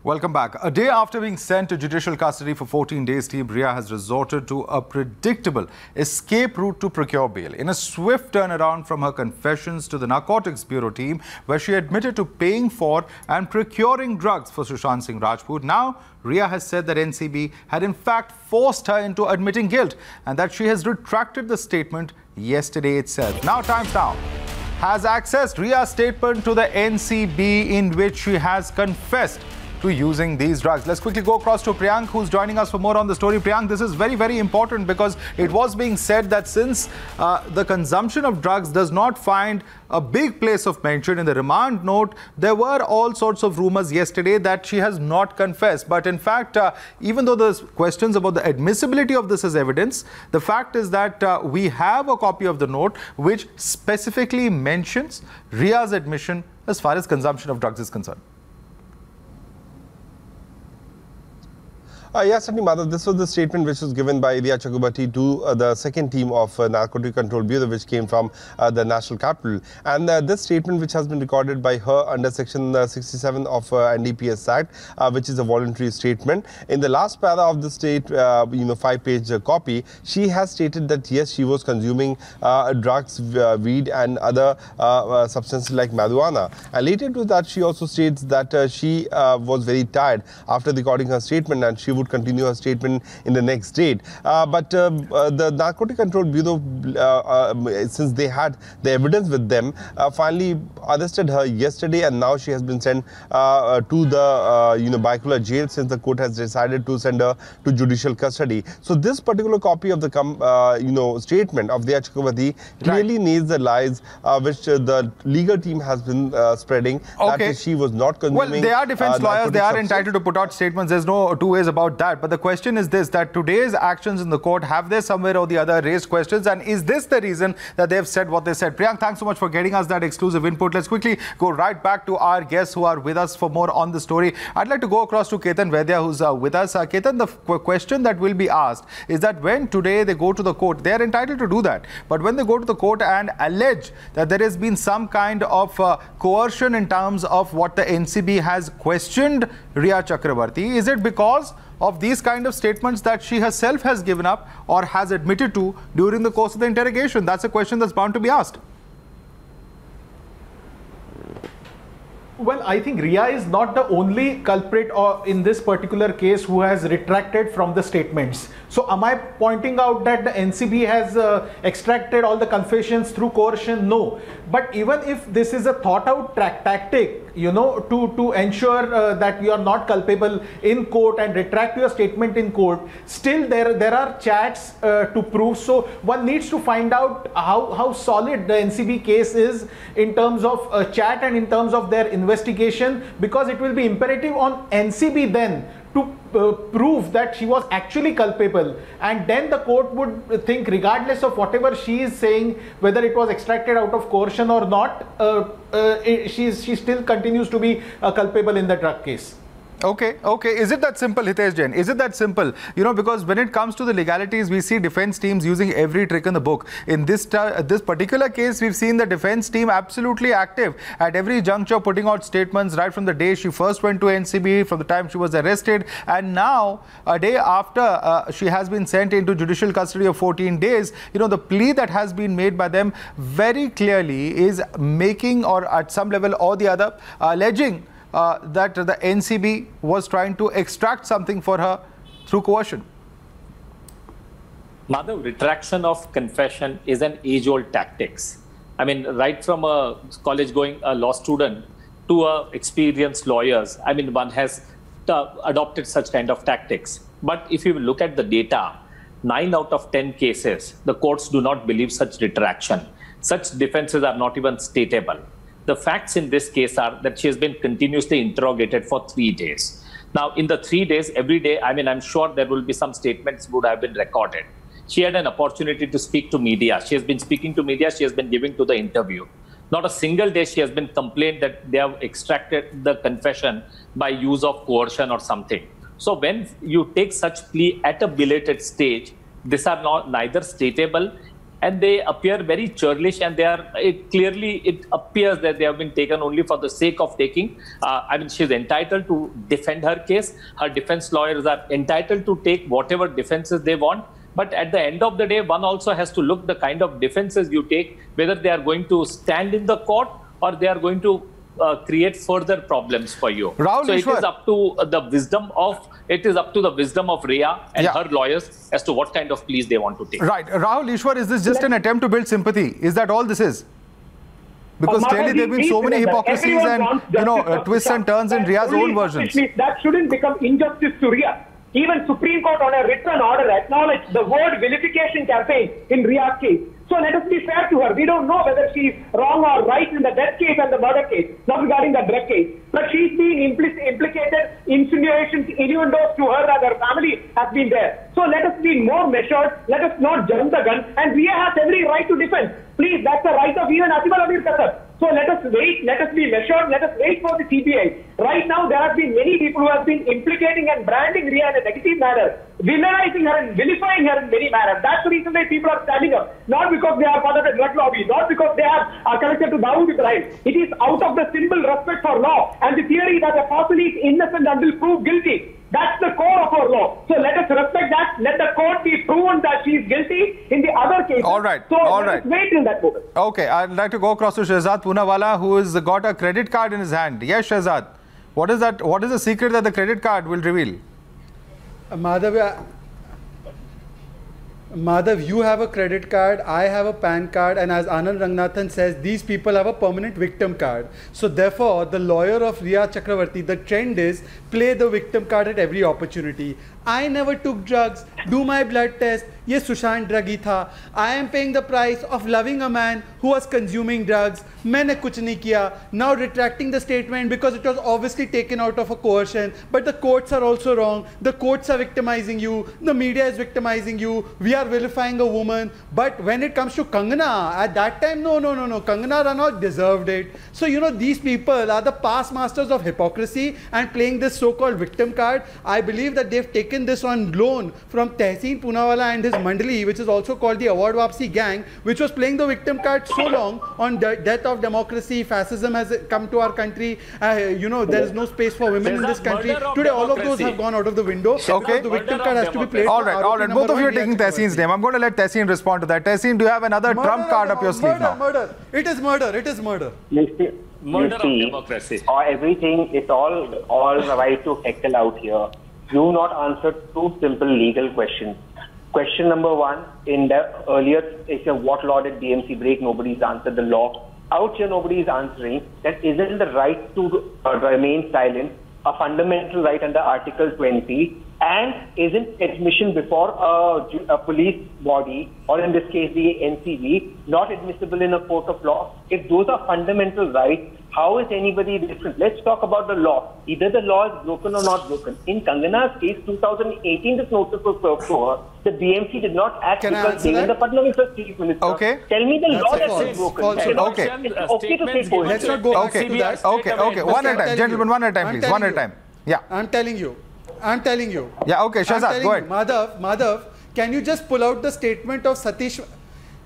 Welcome back. A day after being sent to judicial custody for 14 days, Team Rhea has resorted to a predictable escape route to procure bail. In a swift turnaround from her confessions to the Narcotics Bureau team, where she admitted to paying for and procuring drugs for Sushant Singh Rajput, now Rhea has said that NCB had in fact forced her into admitting guilt and that she has retracted the statement yesterday itself. Now, Times Now has accessed Rhea's statement to the NCB in which she has confessed to using these drugs. Let's quickly go across to Priyank, who's joining us for more on the story. Priyank, this is very, very important because it was being said that since the consumption of drugs does not find a big place of mention in the remand note, there were all sorts of rumors yesterday that she has not confessed. But in fact, even though there's questions about the admissibility of this as evidence, the fact is that we have a copy of the note which specifically mentions Rhea's admission as far as consumption of drugs is concerned. Yes, certainly, Madhav. This was the statement which was given by Rhea Chakrabarti to the second team of Narcotic Control Bureau, which came from the National Capital. And this statement, which has been recorded by her under Section 67 of NDPS Act, which is a voluntary statement. In the last para of the state, 5-page copy, she has stated that yes, she was consuming drugs, weed, and other substances like marijuana. And later to that, she also states that she was very tired after recording her statement, and she would continue her statement in the next date. But the Narcotic Control Bureau, since they had the evidence with them, finally arrested her yesterday, and now she has been sent to the Byculla jail since the court has decided to send her to judicial custody. So this particular copy of the statement of Rhea Chakrabarti really needs the lies which the legal team has been spreading. Okay. That she was not consuming. Well, they are defense lawyers. They are entitled to put out statements. There's no two ways about that. But the question is this, that today's actions in the court, have they somewhere or the other raised questions? And is this the reason that they've said what they said? Priyank, thanks so much for getting us that exclusive input. Let's quickly go right back to our guests who are with us for more on the story. I'd like to go across to Ketan Vaidya, who's with us. Ketan, the question that will be asked is that when today they go to the court, they are entitled to do that. But when they go to the court and allege that there has been some kind of coercion in terms of what the NCB has questioned Rhea Chakrabarti, is it because of these kind of statements that she herself has given up or has admitted to during the course of the interrogation? That's a question that's bound to be asked. Well, I think Rhea is not the only culprit in this particular case who has retracted from the statements. So am I pointing out that the NCB has extracted all the confessions through coercion? No. But even if this is a thought out tactic, to ensure that you are not culpable in court and retract your statement in court, still there are chats to prove. So one needs to find out how solid the NCB case is in terms of chat and in terms of their investigation, because it will be imperative on NCB then to prove that she was actually culpable, and then the court would think, regardless of whatever she is saying, whether it was extracted out of coercion or not, she still continues to be culpable in the drug case. Okay. Is it that simple, Hitesh Jain? Is it that simple? Because when it comes to the legalities, we see defense teams using every trick in the book. In this particular case, we've seen the defense team absolutely active at every juncture, putting out statements right from the day she first went to NCB, from the time she was arrested, and now a day after she has been sent into judicial custody of 14 days. The plea that has been made by them very clearly is making, or at some level or the other, alleging that the NCB was trying to extract something for her through coercion. Madhav, retraction of confession is an age-old tactics. I mean, right from a college-going law student to experienced lawyers, one has adopted such kind of tactics. But if you look at the data, 9 out of 10 cases, the courts do not believe such retraction. Such defenses are not even statable. The facts in this case are that she has been continuously interrogated for 3 days. Now, in the 3 days, every day, I'm sure there will be some statements would have been recorded. She had an opportunity to speak to media. She has been speaking to media. She has been giving to the interview. Not a single day she has been complained that they have extracted the confession by use of coercion or something. So when you take such plea at a belated stage, these are neither statable and they appear very churlish, and it appears that they have been taken only for the sake of taking. I mean, she's entitled to defend her case. Her defense lawyers are entitled to take whatever defenses they want. But at the end of the day, one also has to look the kind of defenses you take, whether they are going to stand in the court or they are going to create further problems for you. Rahul so Ishwar, it is up to the wisdom of Rhea and her lawyers as to what kind of pleas they want to take. Right. Rahul Ishwar, is this just an attempt to build sympathy? Is that all this is? Because clearly there have been so many hypocrisies and twists and turns in Rhea's own versions. That shouldn't become injustice to Rhea. Even Supreme Court on a written order acknowledged the word vilification campaign in Rhea's case. So let us be fair to her. We don't know whether she's wrong or right in the death case and the murder case, not regarding the drug case. But she's being implicated, insinuations, innuendos to her and her family have been there. So let us be more measured. Let us not jump the gun. And Rhea has every right to defend. Please, that's the right of even Asif Ali Qatar. So let us wait, let us be measured, let us wait for the CBI. Right now, there have been many people who have been implicating and branding Rhea in a negative manner, villainizing her and vilifying her in many manners. That's the reason why people are standing up. Not because they are part of the drug lobby, not because they are connected to Dawood Ibrahim. It is out of the simple respect for law and the theory that a person is innocent until proved guilty. That's the core of our law. So let us respect that. Let the court be proven that she is guilty in the other cases. All right. So all let right. us wait in that moment. Okay. I'd like to go across to Shehzad Poonawalla, who has got a credit card in his hand. Yes, Shehzad. What is that? What is the secret that the credit card will reveal? Madhav, you have a credit card, I have a PAN card, and as Anand Ranganathan says, these people have a permanent victim card. So therefore, the lawyer of Rhea Chakravarti, the trend is play the victim card at every opportunity. I never took drugs, do my blood test, ye Sushant druggy tha. I am paying the price of loving a man who was consuming drugs. Maine kuch nahi kiya. Now retracting the statement because it was obviously taken out of a coercion. But the courts are also wrong. The courts are victimizing you. The media is victimizing you. We are vilifying a woman. But when it comes to Kangana, at that time, no. Kangana Ranaut deserved it. So, these people are the past masters of hypocrisy and playing this so-called victim card. I believe that they've taken this on loan from Tehseen Poonawalla and his Mandali, which is also called the Award Wapsi gang, which was playing the victim card so long on the death of democracy. Fascism has come to our country. There is no space for women in this country. Today, all of those have gone out of the window. Okay. The victim card has to be played. All right. Both of you are taking Tehseen's name. I'm going to let Tehseen respond to that. Tehseen, do you have another trump card up your sleeve now? Murder. It is murder. It is murder. Murder of democracy. Everything, it's all right to heckle out here. You not answered two simple legal questions. Question number one, in the earlier, what law did DMC break? Nobody's answered the law. Out here, nobody is answering that isn't the right to remain silent a fundamental right under Article 20, and isn't admission before a police body, or in this case the NCB, not admissible in a court of law? If those are fundamental rights, how is anybody different? Let's talk about the law. Either the law is broken or not broken. In Kangana's case, 2018, this notice was served to her. The BMC did not act because Devendra Fadnavis was chief minister. Okay. Tell me the law that is broken. Okay. It's okay to say coercion. Let's not go back to that. Okay. One at a time. Gentlemen, one at a time, please. One at a time. Yeah. I'm telling you. Yeah, okay. Shehzad, go ahead. Madhav, can you just pull out the statement of Satish?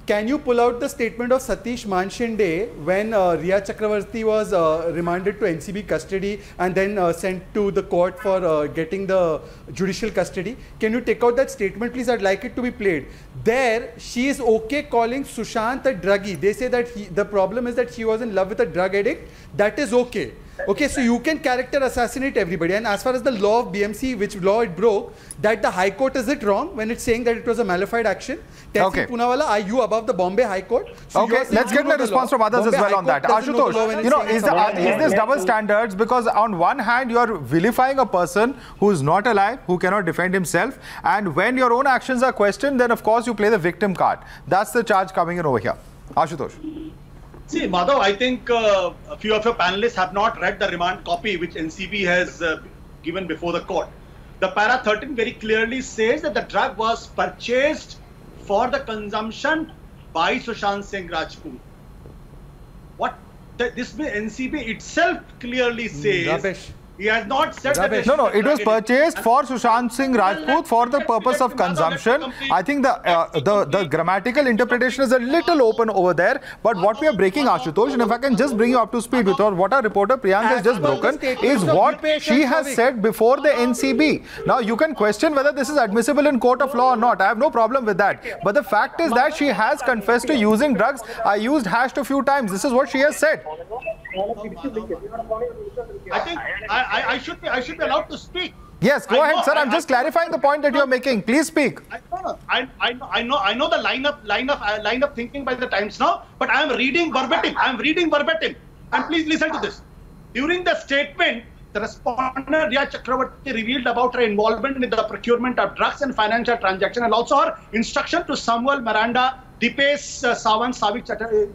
Can you pull out the statement of Satish Manshinde when Rhea Chakravarti was remanded to NCB custody and then sent to the court for getting the judicial custody? Can you take out that statement, please? I'd like it to be played. There, she is okay calling Sushant a druggie. They say that the problem is that she was in love with a drug addict. That is okay. Okay, so you can character assassinate everybody. And as far as the law of BMC, which law it broke, that the High Court, is it wrong when it's saying that it was a malified action? Okay. Poonawalla, are you above the Bombay High Court? So okay, let's get the response from others Bombay as well High on that. Court Ashutosh, is this double standards? Because on one hand, you are vilifying a person who is not alive, who cannot defend himself. And when your own actions are questioned, then of course you play the victim card. That's the charge coming in over here. Ashutosh. See, Madhav, I think a few of your panelists have not read the remand copy which NCB has given before the court. The para 13 very clearly says that the drug was purchased for the consumption by Sushant Singh Rajput. This NCB itself clearly says He has not said that. No, it was purchased for Sushant Singh Rajput for the purpose of consumption. I think the grammatical interpretation is a little open over there. But what we are breaking, Ashutosh, and if I can just bring you up to speed with what our reporter Priyank has just broken, is what she has said before the NCB. Now, you can question whether this is admissible in court of law or not. I have no problem with that. But the fact is that she has confessed to using drugs. I used hashed a few times. This is what she has said. I think I should be allowed to speak. Yes, go ahead, sir. I'm just clarifying the point that you are making. Please speak. I know the line of thinking by the Times now, but I am reading verbatim. And please listen to this. During the statement, the respondent Riya Chakravarti revealed about her involvement in the procurement of drugs and financial transactions, and also her instruction to Samuel Miranda, Dipesh Sawant, Savik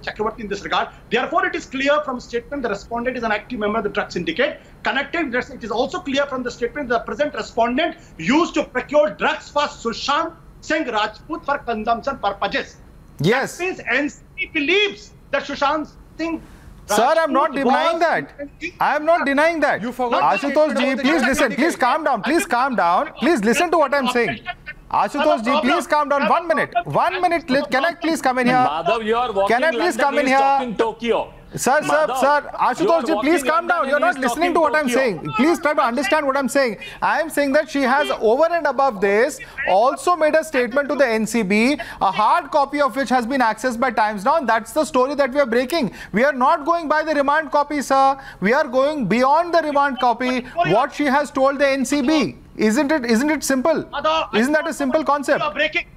Chakravarti in this regard. Therefore, it is clear from statement the respondent is an active member of the drug syndicate. Connected, it is also clear from the statement the present respondent used to procure drugs for Sushant Singh Rajput for consumption purposes. Yes. That means NCB believes that Sushant Singh Sir, I'm not denying that. I am not denying that. You forgot. Ashutosh ji, please listen. Please calm down. Please calm down. Please listen to what I'm saying. Ashutosh ji, please calm down. 1 minute. 1 minute. Can I please come in here? Madhav, you are walking. Can I please come in here? Talking Tokyo. Sir, Ashutosh ji, please calm down. You're not listening to what I'm saying. Please try to understand what I'm saying. I am saying that she has, over and above this, also made a statement to the NCB, a hard copy of which has been accessed by Times Now, and that's the story that we are breaking. We are not going by the remand copy, sir. We are going beyond the remand copy, what she has told the NCB. Isn't it simple? Isn't that a simple concept? You are breaking.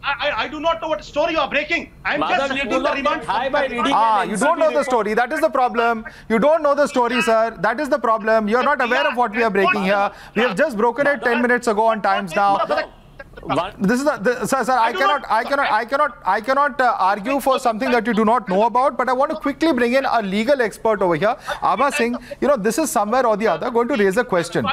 I do not know what story you are breaking. I'm Madhav, just you do not get high by reading you don't know the story. That is the problem. You don't know the story, sir. That is the problem. You are not aware of what we are breaking here. We have just broken it 10 minutes ago on Times Now. This is sir. I cannot argue for something that you do not know about. But I want to quickly bring in a legal expert over here, Abha Singh. This is somewhere or the other going to raise a question.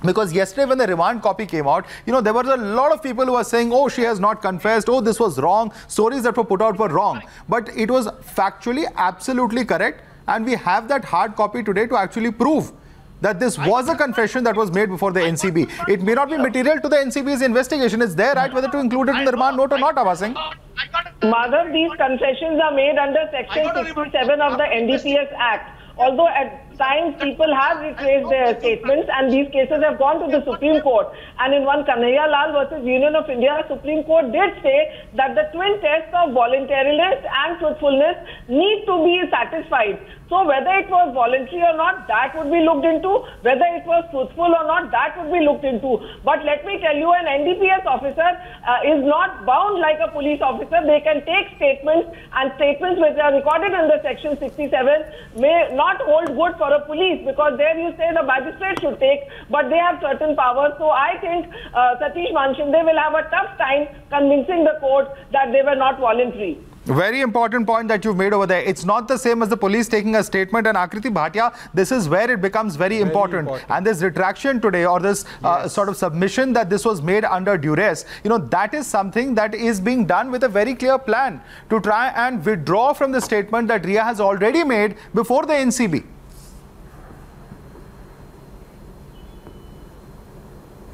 Because yesterday when the remand copy came out, there were a lot of people who were saying, oh, she has not confessed, oh, this was wrong, stories that were put out were wrong. But it was factually absolutely correct, and we have that hard copy today to actually prove that this was a confession that was made before the NCB. It may not be material to the NCB's investigation. It's their right whether to include it in the remand note or not, Abha Singh. Madhav, these confessions are made under Section 67 of the NDPS Act. Although at times people have retraced their statements and these cases have gone to the Supreme Court. And in one Kanhaiya Lal versus Union of India, Supreme Court did say that the twin tests of voluntariness and truthfulness need to be satisfied. So whether it was voluntary or not, that would be looked into. Whether it was truthful or not, that would be looked into. But let me tell you, an NDPS officer is not bound like a police officer. They can take statements, and statements which are recorded under Section 67 may not hold good for a police, because there you say the magistrate should take, but they have certain powers. So I think Satish Manshinde will have a tough time convincing the court that they were not voluntary. Very important point that you've made over there. It's not the same as the police taking a statement, and Akriti Bhatia, this is where it becomes very important. And this retraction today, or this sort of submission that this was made under duress, that is something that is being done with a very clear plan to try and withdraw from the statement that Riya has already made before the NCB.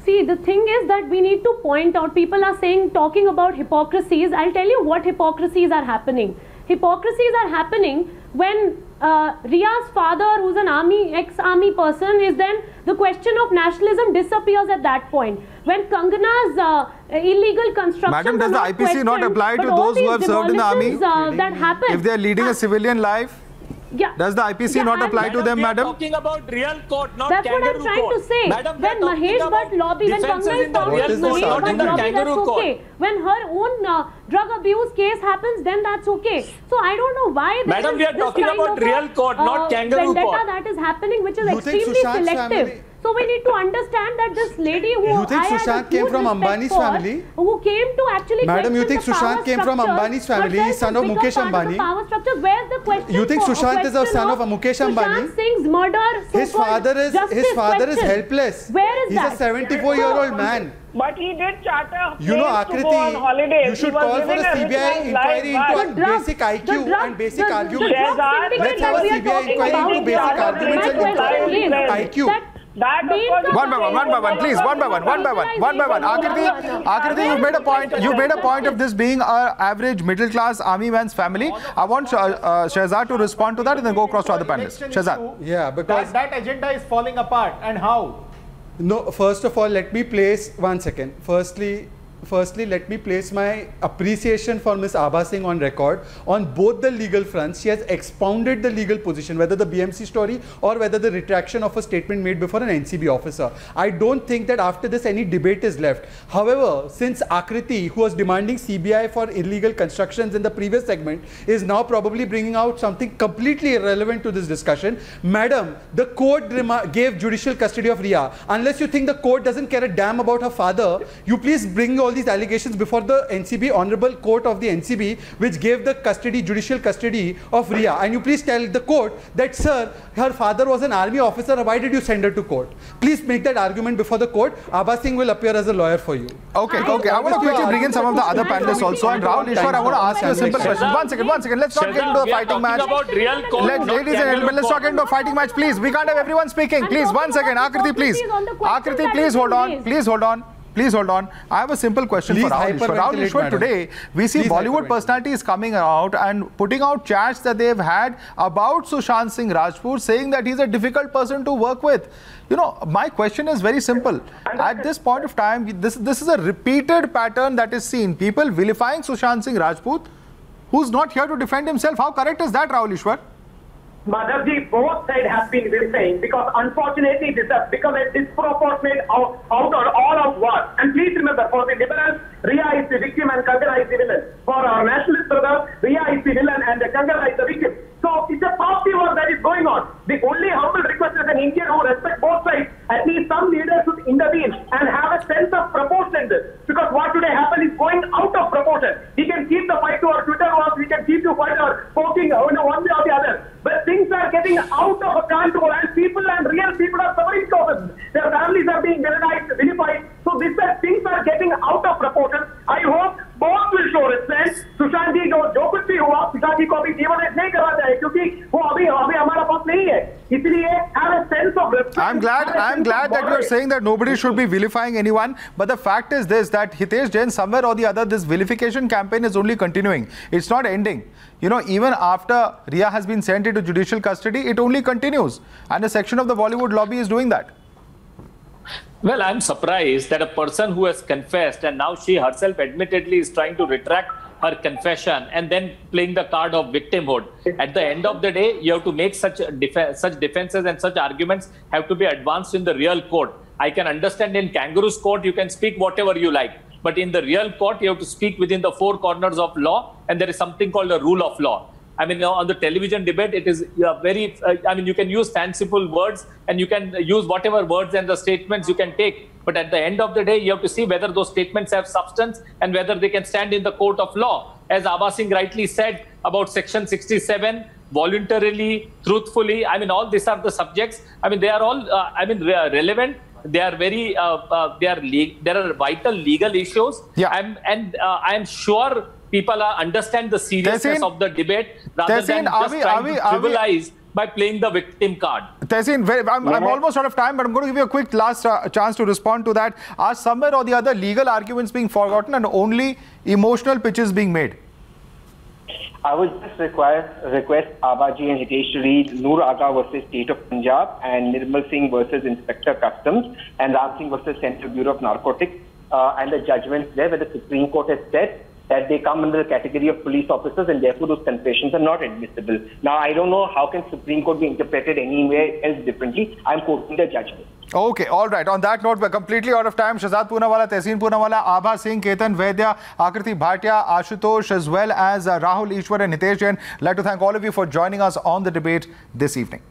See, the thing is that we need to point out, people are talking about hypocrisies. I'll tell you what hypocrisies are happening. Hypocrisies are happening when Riya's father, who's an ex-army person, is then the question of nationalism disappears at that point. When Kangana's illegal construction. Madam, does the IPC not apply to those who have served in the army? That happen. If they are leading a civilian life? Yeah. Does the IPC not apply to them, madam? We are talking about real court, not that's kangaroo court. That's what I'm trying court. to say. Madam, when Mahesh Bhatt lobby, when Kangana is found with Mahesh Bhatt lobby, that's okay. When her own drug abuse case happens, then that's okay. So I don't know why Madam, we are talking about real court, not kangaroo court. That is happening, which is extremely selective. So we need to understand that this lady who you think Sushant came from Ambani's family? Who came to actually Madam, you think Sushant came from Ambani's family? He's son of Mukesh Ambani. Power structure. Where's the question? You think Sushant is a son of Mukesh Ambani? Sushant Singh's murder. His father is helpless. Where is that? He's a 74-year-old man. But he did charter to go on holidays. You should call for a CBI inquiry into basic IQ and basic arguments. Let's have a CBI inquiry into basic arguments and IQ. That of course, One by one, please. One by one. Akriti, you've made a point of this being an average middle class army man's family. I want Shehzad to respond to that and then go across to other panelists. Shehzad. Yeah, because that agenda is falling apart, and how? No, first of all, let me place 1 second. Firstly, let me place my appreciation for Ms. Abha Singh on record on both the legal fronts. She has expounded the legal position, whether the BMC story or whether the retraction of a statement made before an NCB officer. I don't think that after this any debate is left. However, since Akriti, who was demanding CBI for illegal constructions in the previous segment, is now probably bringing out something completely irrelevant to this discussion. Madam, the court gave judicial custody of Riya. Unless you think the court doesn't care a damn about her father, you please bring all these allegations before the NCB, Honorable Court of the NCB, which gave the judicial custody of Riya. And you please tell the court that, sir, her father was an army officer, why did you send her to court? Please make that argument before the court. Abha Singh will appear as a lawyer for you. Okay. I want to quickly bring in some of the other panelists also. And Rahul Ishwar, I want to ask you a simple question. One second. Let's not get into a fighting match. Ladies and gentlemen, let's not get into a fighting match, please. We can't have everyone speaking. Please, 1 second. Akriti, please. Akriti, please hold on. I have a simple question for Rahul Ishwar. Rahul Ishwar, today we see Bollywood personalities coming out and putting out chats that they've had about Sushant Singh Rajput, saying that he's a difficult person to work with. You know, my question is very simple. At this point of time, this is a repeated pattern that is seen. People vilifying Sushant Singh Rajput, who's not here to defend himself. How correct is that, Rahul Ishwar? Madhavji, both sides have been vilifying because unfortunately this has become a disproportionate all-out war. And please remember, for the liberals, Riya is the victim and Kangana is the villain. For our nationalist brothers, Riya is the villain and Kangana is the victim. So it's a proxy war that is going on. The only humble request as an Indian who respects both sides, at least some leaders should intervene and have a sense of proportion in this. Because what today happened is going out of proportion. We can keep the fight to our Twitter wars, we can keep the fight or poking one way or the other. But things are getting out of control and people and real people are suffering causes. Their families are being vilified. So things are getting out of proportion. I hope both will show respect. Sushant ji जो कुछ भी हुआ, पिताजी को अभी जीवन नहीं करा जाए क्योंकि वो अभी हमारा पास नहीं है. इसलिए have a sense of respect. I'm glad that you're saying that nobody should be vilifying anyone. But the fact is this, that Hitesh Jain, somewhere or the other, this vilification campaign is only continuing. It's not ending. You know, even after Riya has been sent into judicial custody, it only continues. And a section of the Bollywood lobby is doing that. Well, I'm surprised that a person who has confessed and now she herself admittedly is trying to retract her confession and then playing the card of victimhood. At the end of the day, you have to make such defenses and such arguments have to be advanced in the real court. I can understand in kangaroo's court, you can speak whatever you like. But in the real court, you have to speak within the four corners of law, and there is something called a rule of law. I mean, on the television debate, it is very, you can use fanciful words and you can use whatever words and the statements you can take. But at the end of the day, you have to see whether those statements have substance and whether they can stand in the court of law. As Abha Singh rightly said about Section 67, voluntarily, truthfully, I mean, all these are the subjects. I mean, they are all, relevant. They are very, there are vital legal issues. Yeah. I am sure people understand the seriousness of the debate rather than just trying to trivialize by playing the victim card. Tehseen, I'm almost out of time, but I'm going to give you a quick last chance to respond to that. Are somewhere or the other legal arguments being forgotten and only emotional pitches being made? I would just request Abha ji and Hitesh to read Noor Agha versus State of Punjab and Nirmal Singh versus Inspector Customs and Ram Singh versus Central Bureau of Narcotics and the judgments there where the Supreme Court has said that they come under the category of police officers and therefore those confessions are not admissible. Now, I don't know how can Supreme Court be interpreted anywhere else differently. I'm quoting the judgment. Okay, all right. On that note, we're completely out of time. Shehzad Poonawalla, Tehseen Poonawalla, Abha Singh, Ketan Vaidya, Akriti Bhatia, Ashutosh, as well as Rahul Ishwar and Hitesh Jain. I'd like to thank all of you for joining us on the debate this evening.